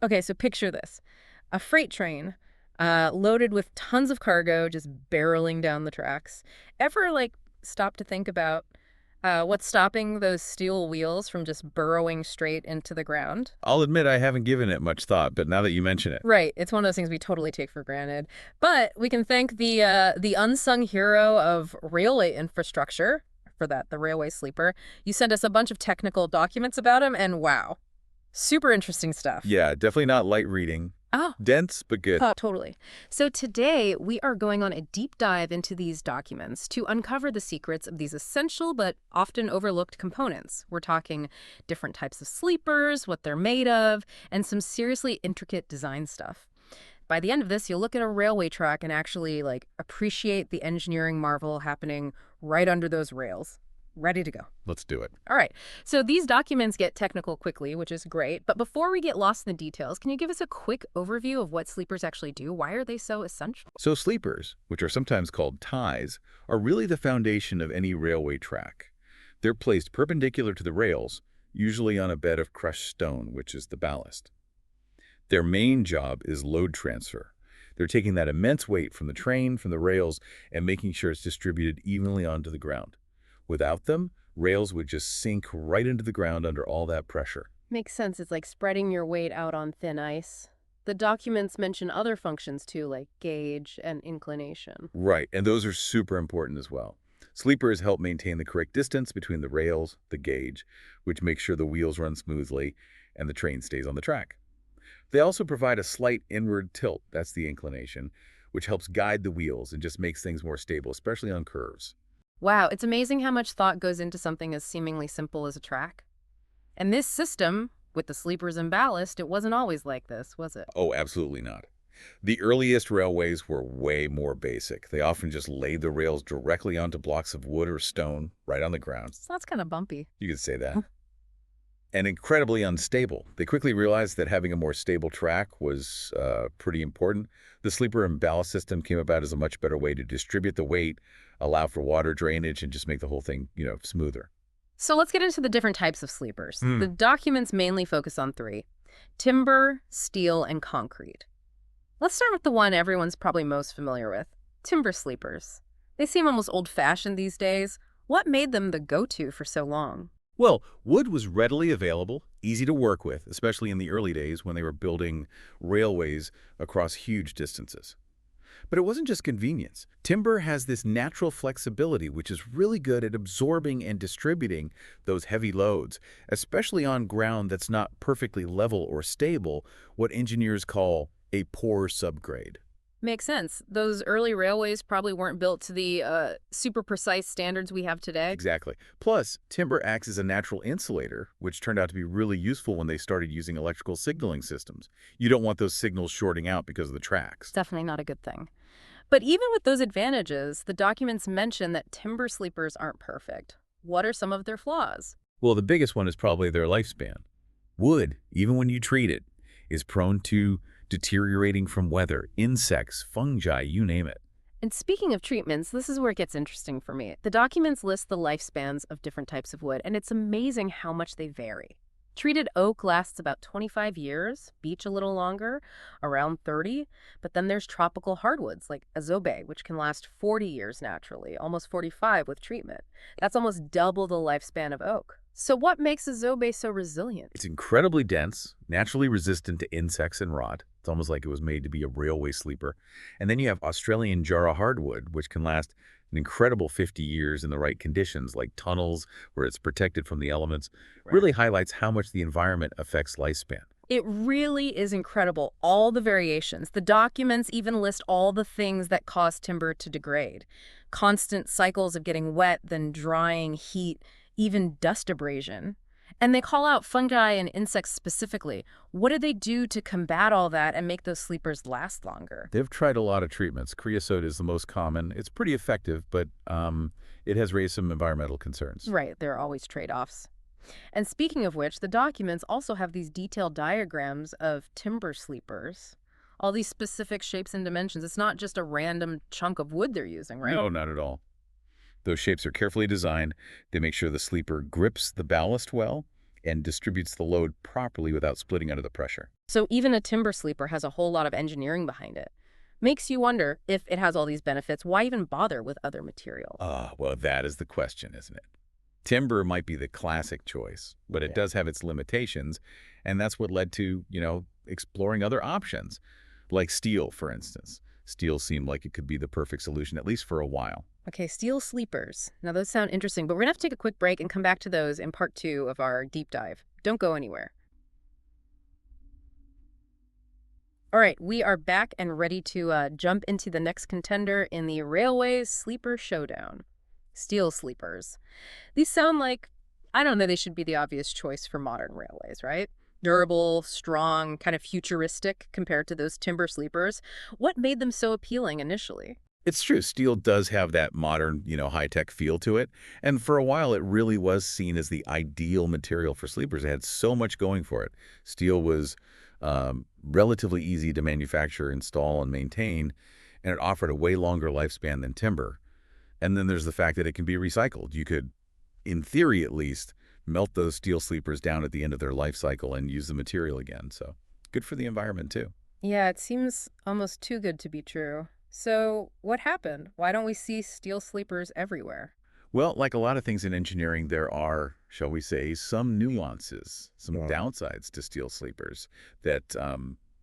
Okay, so picture this. A freight train loaded with tons of cargo just barreling down the tracks. Ever, stop to think about what's stopping those steel wheels from just burrowing straight into the ground? I'll admit I haven't given it much thought, but now that you mention it. Right, it's one of those things we totally take for granted. But we can thank the unsung hero of railway infrastructure for that, the railway sleeper. You sent us a bunch of technical documents about him, and wow, super interesting stuff. Yeah, definitely not light reading. Oh, Dense, but good. totally. So today we are going on a deep dive into these documents to uncover the secrets of these essential but often overlooked components. We're talking different types of sleepers, what they're made of, and some seriously intricate design stuff. By the end of this, you'll look at a railway track and actually appreciate the engineering marvel happening right under those rails. Ready to go. Let's do it. All right. So these documents get technical quickly, which is great. But before we get lost in the details, can you give us a quick overview of what sleepers actually do? Why are they so essential? So sleepers, which are sometimes called ties, are really the foundation of any railway track. They're placed perpendicular to the rails, usually on a bed of crushed stone, which is the ballast. Their main job is load transfer. They're taking that immense weight from the train, from the rails, and making sure it's distributed evenly onto the ground. Without them, rails would just sink right into the ground under all that pressure. Makes sense. It's like spreading your weight out on thin ice. The documents mention other functions too, like gauge and inclination. Right, and those are super important as well. Sleepers help maintain the correct distance between the rails, the gauge, which makes sure the wheels run smoothly and the train stays on the track. They also provide a slight inward tilt, that's the inclination, which helps guide the wheels and just makes things more stable, especially on curves. Wow, it's amazing how much thought goes into something as seemingly simple as a track. And this system, with the sleepers and ballast, it wasn't always like this, was it? Oh, absolutely not. The earliest railways were way more basic. They often just laid the rails directly onto blocks of wood or stone right on the ground. So that's kind of bumpy. You could say that. And incredibly unstable. They quickly realized that having a more stable track was pretty important. The sleeper and ballast system came about as a much better way to distribute the weight, allow for water drainage, and just make the whole thing, smoother. So let's get into the different types of sleepers. Hmm. The documents mainly focus on three: timber, steel, and concrete. Let's start with the one everyone's probably most familiar with: timber sleepers. They seem almost old-fashioned these days. What made them the go-to for so long? Well, wood was readily available, easy to work with, especially in the early days when they were building railways across huge distances. But it wasn't just convenience. Timber has this natural flexibility, which is really good at absorbing and distributing those heavy loads, especially on ground that's not perfectly level or stable, what engineers call a poor subgrade. Makes sense. Those early railways probably weren't built to the super precise standards we have today. Exactly. Plus, timber acts as a natural insulator, which turned out to be really useful when they started using electrical signaling systems. You don't want those signals shorting out because of the It's tracks. definitely not a good thing. But even with those advantages, the documents mention that timber sleepers aren't perfect. What are some of their flaws? Well, the biggest one is probably their lifespan. Wood, even when you treat it, is prone to deteriorating from weather, insects, fungi, you name it. And speaking of treatments, this is where it gets interesting for me. The documents list the lifespans of different types of wood, and it's amazing how much they vary. Treated oak lasts about 25 years, beech a little longer, around 30, but then there's tropical hardwoods like azobe, which can last 40 years naturally, almost 45 with treatment. That's almost double the lifespan of oak. So what makes azobe so resilient? It's incredibly dense, naturally resistant to insects and rot. It's almost like it was made to be a railway sleeper. And then you have Australian Jarrah hardwood, which can last an incredible 50 years in the right conditions, like tunnels where it's protected from the elements. Really highlights how much the environment affects lifespan. It really is incredible, all the variations. The documents even list all the things that cause timber to degrade. Constant cycles of getting wet, then drying, heat, even dust abrasion. And they call out fungi and insects specifically. What do they do to combat all that and make those sleepers last longer? They've tried a lot of treatments. Creosote is the most common. It's pretty effective, but it has raised some environmental concerns. Right, there are always trade-offs. And speaking of which, the documents also have these detailed diagrams of timber sleepers. All these specific shapes and dimensions. It's not just a random chunk of wood they're using, right? No, not at all. Those shapes are carefully designed. They make sure the sleeper grips the ballast well, and distributes the load properly without splitting under the pressure. So even a timber sleeper has a whole lot of engineering behind it. Makes you wonder, if it has all these benefits, why even bother with other materials? Ah, well, that is the question, isn't it? Timber might be the classic choice, but it Yeah. does have its limitations, and that's what led to, exploring other options, like steel, for instance. Steel seemed like it could be the perfect solution, at least for a while. Okay, steel sleepers. Now those sound interesting, but we're gonna have to take a quick break and come back to those in part 2 of our deep dive. Don't go anywhere. All right, we are back and ready to jump into the next contender in the railway sleeper showdown. Steel sleepers. These sound like, I don't know, they should be the obvious choice for modern railways, right? Durable, strong, kind of futuristic compared to those timber sleepers. What made them so appealing initially? It's true, steel does have that modern, high-tech feel to it, and for a while it really was seen as the ideal material for sleepers. It had so much going for it. Steel was relatively easy to manufacture, install, and maintain, and it offered a way longer lifespan than timber. And then there's the fact that it can be recycled. You could, in theory at least, melt those steel sleepers down at the end of their life cycle and use the material again. So good for the environment, too. Yeah, it seems almost too good to be true. So, what happened? Why don't we see steel sleepers everywhere? Well, like a lot of things in engineering, there are, shall we say, some nuances, some Yeah. downsides to steel sleepers that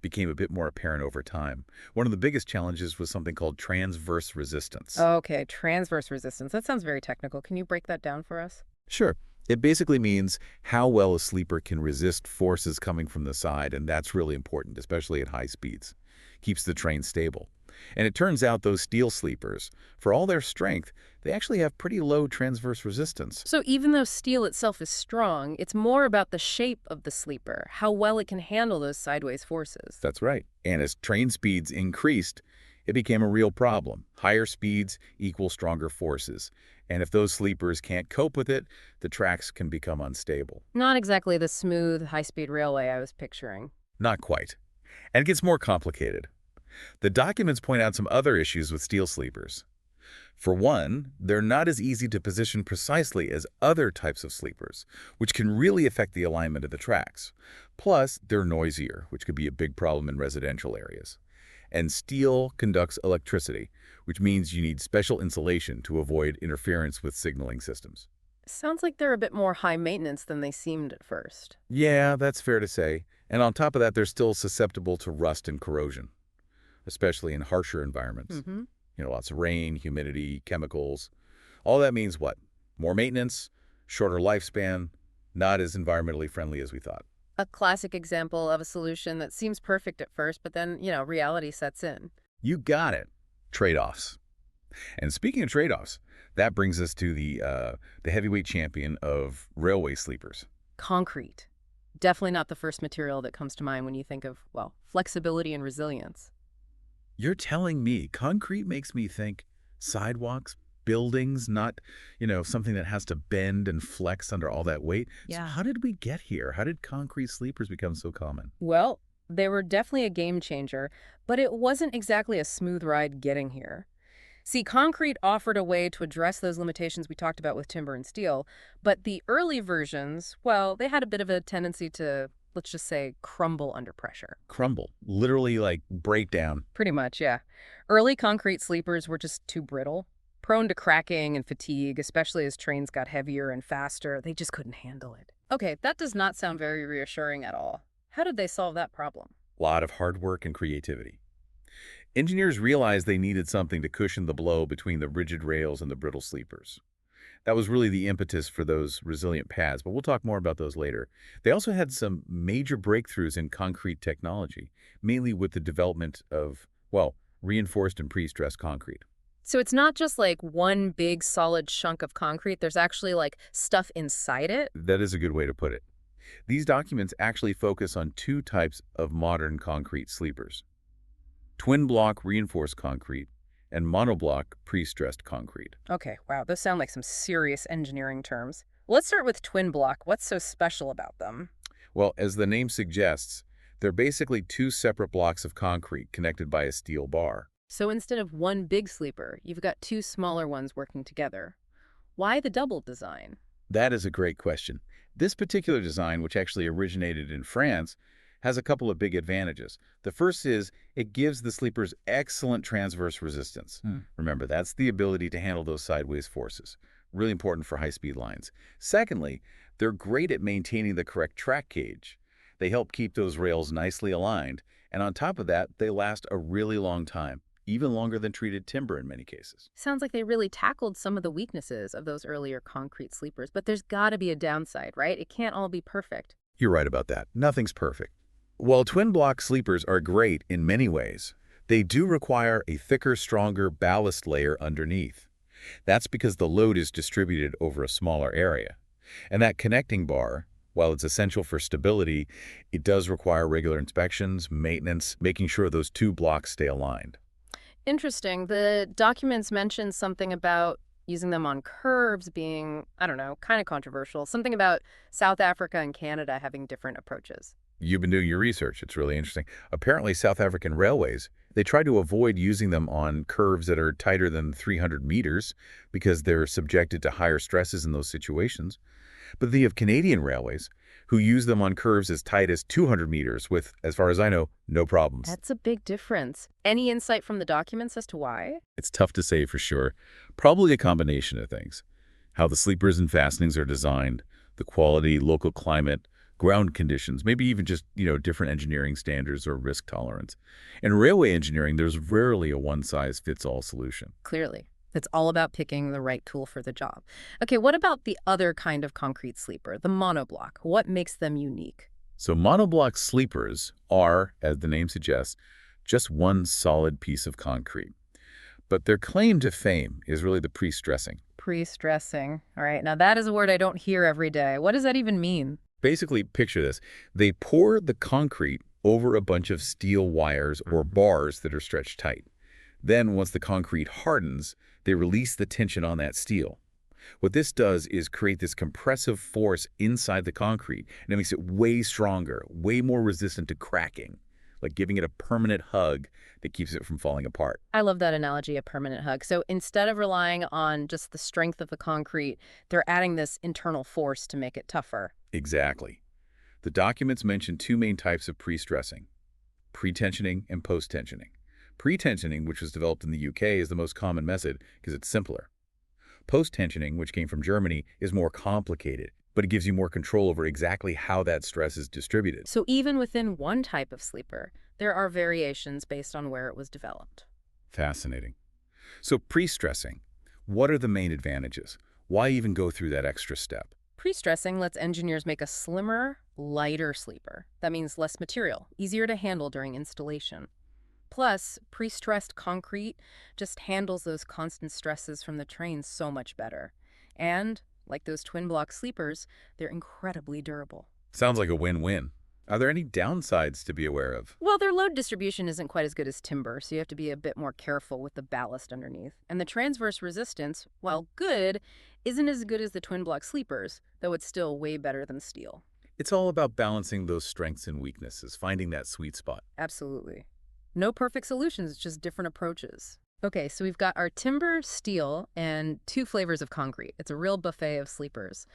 became a bit more apparent over time. One of the biggest challenges was something called transverse resistance. Okay, transverse resistance. That sounds very technical. Can you break that down for us? Sure. It basically means how well a sleeper can resist forces coming from the side, and that's really important, especially at high speeds. Keeps the train stable. And it turns out those steel sleepers, for all their strength, they actually have pretty low transverse resistance. So, even though steel itself is strong, it's more about the shape of the sleeper, how well it can handle those sideways forces. That's right. And as train speeds increased, it became a real problem. Higher speeds equal stronger forces. And if those sleepers can't cope with it, the tracks can become unstable. Not exactly the smooth, high speed railway I was picturing. Not quite. And it gets more complicated. The documents point out some other issues with steel sleepers. For one, they're not as easy to position precisely as other types of sleepers, which can really affect the alignment of the tracks. Plus, they're noisier, which could be a big problem in residential areas. And steel conducts electricity, which means you need special insulation to avoid interference with signaling systems. Sounds like they're a bit more high maintenance than they seemed at first. Yeah, that's fair to say. And on top of that, they're still susceptible to rust and corrosion, especially in harsher environments. Mm-hmm. Lots of rain, humidity, chemicals. All that means what? More maintenance, shorter lifespan, not as environmentally friendly as we thought. A classic example of a solution that seems perfect at first, but then, reality sets in. You got it. Trade-offs. And speaking of trade-offs, that brings us to the heavyweight champion of railway sleepers. Concrete. Definitely not the first material that comes to mind when you think of, well, flexibility and resilience. You're telling me concrete makes me think sidewalks, buildings, not, something that has to bend and flex under all that weight. So Yeah. how did we get here? How did concrete sleepers become so common? Well, they were definitely a game changer, but it wasn't exactly a smooth ride getting here. See, concrete offered a way to address those limitations we talked about with timber and steel, but the early versions, well, they had a bit of a tendency to, let's just say, crumble under pressure. Crumble, literally like break down. Pretty much, yeah. Early concrete sleepers were just too brittle, prone to cracking and fatigue, especially as trains got heavier and faster. They just couldn't handle it. Okay, that does not sound very reassuring at all. How did they solve that problem? A lot of hard work and creativity. Engineers realized they needed something to cushion the blow between the rigid rails and the brittle sleepers. That was really the impetus for those resilient pads, but we'll talk more about those later. They also had some major breakthroughs in concrete technology, mainly with the development of, well, reinforced and pre-stressed concrete. So it's not just like one big solid chunk of concrete, there's actually like stuff inside it? That is a good way to put it. These documents actually focus on two types of modern concrete sleepers: twin block reinforced concrete and monoblock pre-stressed concrete. Okay, wow, those sound like some serious engineering terms. Let's start with twin block. What's so special about them? Well, as the name suggests, they're basically two separate blocks of concrete connected by a steel bar. So instead of one big sleeper, you've got two smaller ones working together. Why the double design? That is a great question. This particular design, which actually originated in France, has a couple of big advantages. The first is it gives the sleepers excellent transverse resistance. Hmm. Remember, that's the ability to handle those sideways forces. Really important for high-speed lines. Secondly, they're great at maintaining the correct track gauge. They help keep those rails nicely aligned, and on top of that, they last a really long time, even longer than treated timber in many cases. Sounds like they really tackled some of the weaknesses of those earlier concrete sleepers, but there's got to be a downside, right? It can't all be perfect. You're right about that. Nothing's perfect. While twin-block sleepers are great in many ways, they do require a thicker, stronger ballast layer underneath. That's because the load is distributed over a smaller area. And that connecting bar, while it's essential for stability, it does require regular inspections, maintenance, making sure those two blocks stay aligned. Interesting. The documents mention something about using them on curves being, I don't know, kind of controversial. Something about South Africa and Canada having different approaches. You've been doing your research. It's really interesting. Apparently, South African railways, they try to avoid using them on curves that are tighter than 300 meters because they're subjected to higher stresses in those situations. But then you have Canadian railways who use them on curves as tight as 200 meters with, as far as I know, no problems. That's a big difference. Any insight from the documents as to why? It's tough to say for sure. Probably a combination of things. How the sleepers and fastenings are designed, the quality, local climate, ground conditions, maybe even just, different engineering standards or risk tolerance. In railway engineering, there's rarely a one-size-fits-all solution. Clearly. It's all about picking the right tool for the job. Okay, what about the other kind of concrete sleeper, the monoblock? What makes them unique? So monoblock sleepers are, as the name suggests, just one solid piece of concrete. But their claim to fame is really the pre-stressing. Pre-stressing. All right, now that is a word I don't hear every day. What does that even mean? Basically, picture this. They pour the concrete over a bunch of steel wires or bars that are stretched tight. Then, once the concrete hardens, they release the tension on that steel. What this does is create this compressive force inside the concrete, and it makes it way stronger, way more resistant to cracking, like giving it a permanent hug that keeps it from falling apart. I love that analogy, a permanent hug. So instead of relying on just the strength of the concrete, they're adding this internal force to make it tougher. Exactly. The documents mention two main types of pre-stressing, pre-tensioning and post-tensioning. Pre-tensioning, which was developed in the UK, is the most common method because it's simpler. Post-tensioning, which came from Germany, is more complicated, but it gives you more control over exactly how that stress is distributed. So even within one type of sleeper, there are variations based on where it was developed. Fascinating. So pre-stressing, what are the main advantages? Why even go through that extra step? Pre-stressing lets engineers make a slimmer, lighter sleeper. That means less material, easier to handle during installation. Plus, pre-stressed concrete just handles those constant stresses from the trains so much better. And, like those twin-block sleepers, they're incredibly durable. Sounds like a win-win. Are there any downsides to be aware of? Well, their load distribution isn't quite as good as timber, so you have to be a bit more careful with the ballast underneath. And the transverse resistance, while good, isn't as good as the twin-block sleepers, though it's still way better than steel. It's all about balancing those strengths and weaknesses, finding that sweet spot. Absolutely. No perfect solutions, just different approaches. Okay, so we've got our timber, steel, and two flavors of concrete. It's a real buffet of sleepers.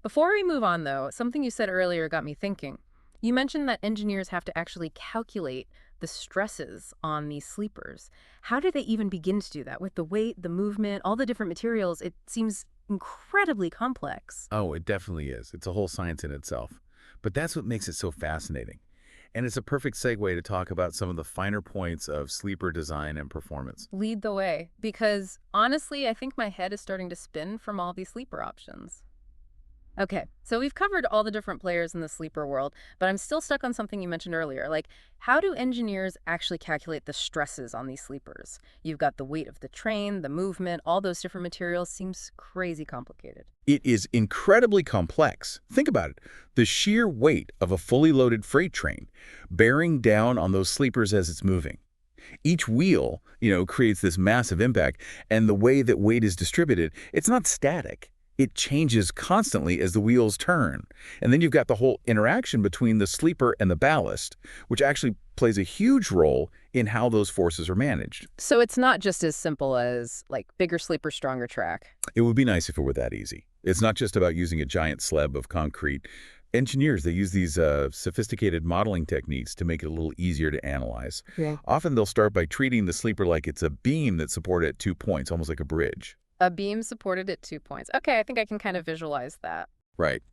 Before we move on, though, something you said earlier got me thinking. You mentioned that engineers have to actually calculate the stresses on these sleepers. How do they even begin to do that? With the weight, the movement, all the different materials, it seems incredibly complex. Oh, it definitely is. It's a whole science in itself. But that's what makes it so fascinating. And it's a perfect segue to talk about some of the finer points of sleeper design and performance. Lead the way, because honestly, I think my head is starting to spin from all these sleeper options. Okay, so we've covered all the different players in the sleeper world, but I'm still stuck on something you mentioned earlier. Like, how do engineers actually calculate the stresses on these sleepers? You've got the weight of the train, the movement, all those different materials. Seems crazy complicated. It is incredibly complex. Think about it. The sheer weight of a fully loaded freight train bearing down on those sleepers as it's moving. Each wheel, creates this massive impact, and the way that weight is distributed, it's not static. It changes constantly as the wheels turn. And then you've got the whole interaction between the sleeper and the ballast, which actually plays a huge role in how those forces are managed. So it's not just as simple as, like, bigger sleeper, stronger track. It would be nice if it were that easy. It's not just about using a giant slab of concrete. Engineers, they use these sophisticated modeling techniques to make it a little easier to analyze. Okay. Often they'll start by treating the sleeper like it's a beam that's supported at 2 points, almost like a bridge. A beam supported at 2 points. Okay, I think I can kind of visualize that. Right.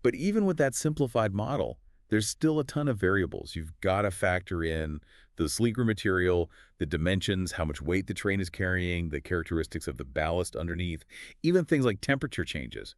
But even with that simplified model, there's still a ton of variables. You've got to factor in the sleeper material, the dimensions, how much weight the train is carrying, the characteristics of the ballast underneath, even things like temperature changes.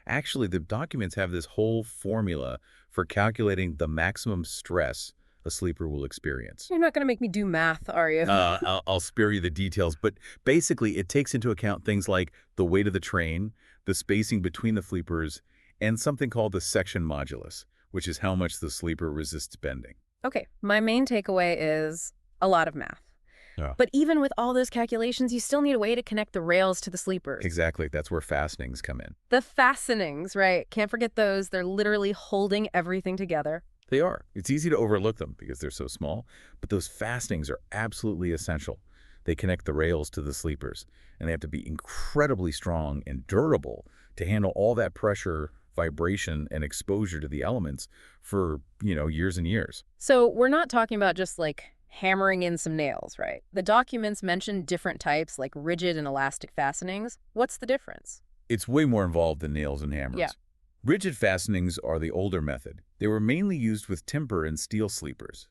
Actually, the documents have this whole formula for calculating the maximum stress a sleeper will experience. You're not going to make me do math, are you? I'll spare you the details, but basically it takes into account things like the weight of the train, the spacing between the sleepers, and something called the section modulus, which is how much the sleeper resists bending. Okay, my main takeaway is a lot of math. Yeah. But even with all those calculations, you still need a way to connect the rails to the sleepers. Exactly. That's where fastenings come in. The fastenings, right? Can't forget those. They're literally holding everything together. They are. It's easy to overlook them because they're so small, but those fastenings are absolutely essential. They connect the rails to the sleepers, and they have to be incredibly strong and durable to handle all that pressure, vibration, and exposure to the elements for, years and years. So we're not talking about just like hammering in some nails, right? The documents mention different types like rigid and elastic fastenings. What's the difference? It's way more involved than nails and hammers. Yeah. Rigid fastenings are the older method. They were mainly used with timber and steel sleepers.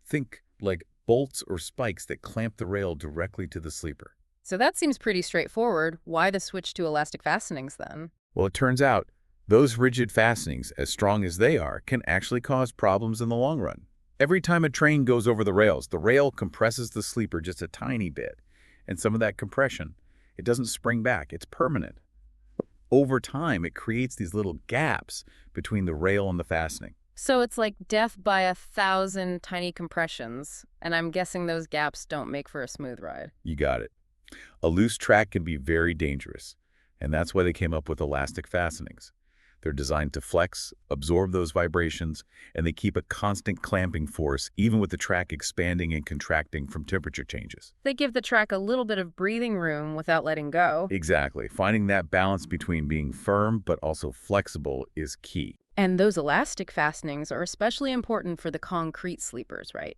Think like bolts or spikes that clamp the rail directly to the sleeper. So that seems pretty straightforward. Why the switch to elastic fastenings then? Well, it turns out those rigid fastenings, as strong as they are, can actually cause problems in the long run. Every time a train goes over the rails, the rail compresses the sleeper just a tiny bit. And some of that compression, it doesn't spring back. It's permanent. Over time, it creates these little gaps between the rail and the fastening. So it's like death by 1,000 tiny compressions, and I'm guessing those gaps don't make for a smooth ride. You got it. A loose track can be very dangerous, and that's why they came up with elastic fastenings. They're designed to flex, absorb those vibrations, and they keep a constant clamping force even with the track expanding and contracting from temperature changes. They give the track a little bit of breathing room without letting go. Exactly. Finding that balance between being firm but also flexible is key. And those elastic fastenings are especially important for the concrete sleepers, right?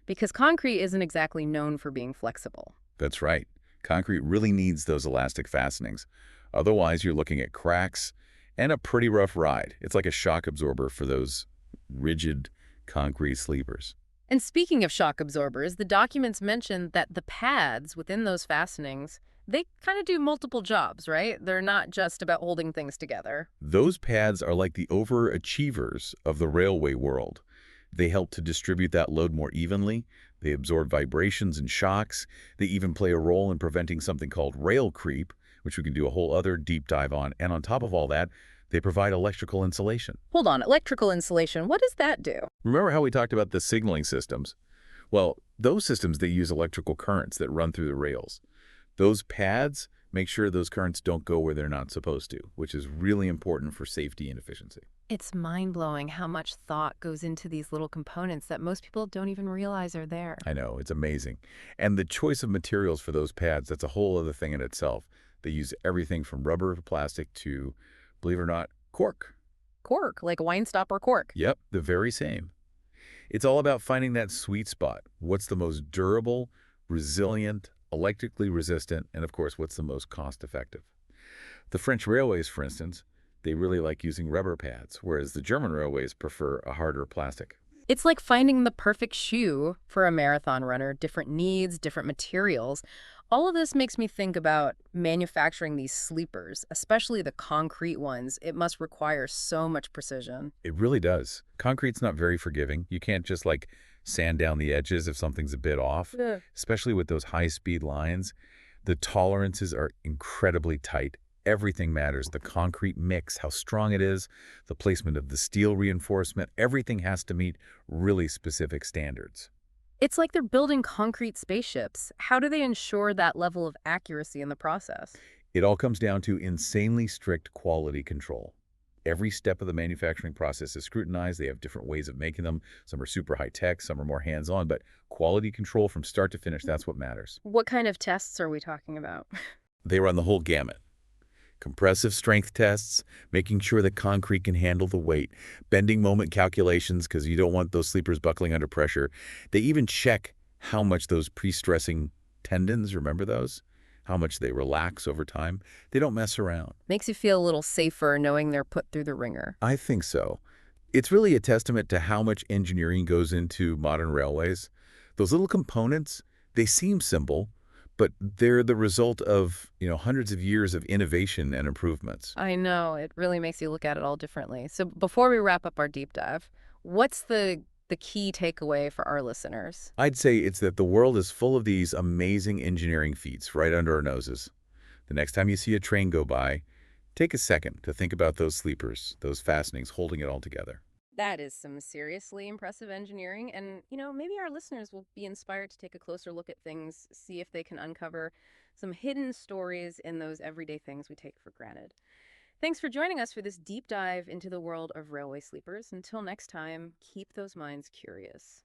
Because concrete isn't exactly known for being flexible. That's right. Concrete really needs those elastic fastenings. Otherwise, you're looking at cracks and a pretty rough ride. It's like a shock absorber for those rigid concrete sleepers. And speaking of shock absorbers, the documents mention that the pads within those fastenings, they kind of do multiple jobs, right? They're not just about holding things together. Those pads are like the overachievers of the railway world. They help to distribute that load more evenly. They absorb vibrations and shocks. They even play a role in preventing something called rail creep, which we can do a whole other deep dive on. And on top of all that, they provide electrical insulation. Hold on, electrical insulation, what does that do? Remember how we talked about the signaling systems? Well, those systems, they use electrical currents that run through the rails. Those pads make sure those currents don't go where they're not supposed to, which is really important for safety and efficiency. It's mind-blowing how much thought goes into these little components that most people don't even realize are there. I know, it's amazing. And the choice of materials for those pads, that's a whole other thing in itself. They use everything from rubber to plastic to, believe it or not, cork. Cork, like wine stopper cork. Yep, the very same. It's all about finding that sweet spot. What's the most durable, resilient, electrically resistant, and of course, what's the most cost-effective? The French railways, for instance, they really like using rubber pads, whereas the German railways prefer a harder plastic. It's like finding the perfect shoe for a marathon runner, different needs, different materials. All of this makes me think about manufacturing these sleepers, especially the concrete ones. It must require so much precision. It really does. Concrete's not very forgiving. You can't just like sand down the edges if something's a bit off, Yeah. especially with those high-speed lines. The tolerances are incredibly tight. Everything matters. The concrete mix, how strong it is, the placement of the steel reinforcement, everything has to meet really specific standards. It's like they're building concrete spaceships. How do they ensure that level of accuracy in the process? It all comes down to insanely strict quality control. Every step of the manufacturing process is scrutinized. They have different ways of making them. Some are super high-tech, some are more hands-on, but quality control from start to finish, that's what matters. What kind of tests are we talking about? They run the whole gamut. Compressive strength tests, making sure the concrete can handle the weight, bending moment calculations because you don't want those sleepers buckling under pressure. They even check how much those pre-stressing tendons, remember those? How much they relax over time. They don't mess around. Makes you feel a little safer knowing they're put through the ringer. I think so. It's really a testament to how much engineering goes into modern railways. Those little components, they seem simple, but they're the result of, hundreds of years of innovation and improvements. I know, it really makes you look at it all differently. So before we wrap up our deep dive, what's the key takeaway for our listeners? I'd say it's that the world is full of these amazing engineering feats right under our noses. The next time you see a train go by, take a second to think about those sleepers, those fastenings holding it all together. That is some seriously impressive engineering, and maybe our listeners will be inspired to take a closer look at things, see if they can uncover some hidden stories in those everyday things we take for granted. Thanks for joining us for this deep dive into the world of railway sleepers. Until next time, keep those minds curious.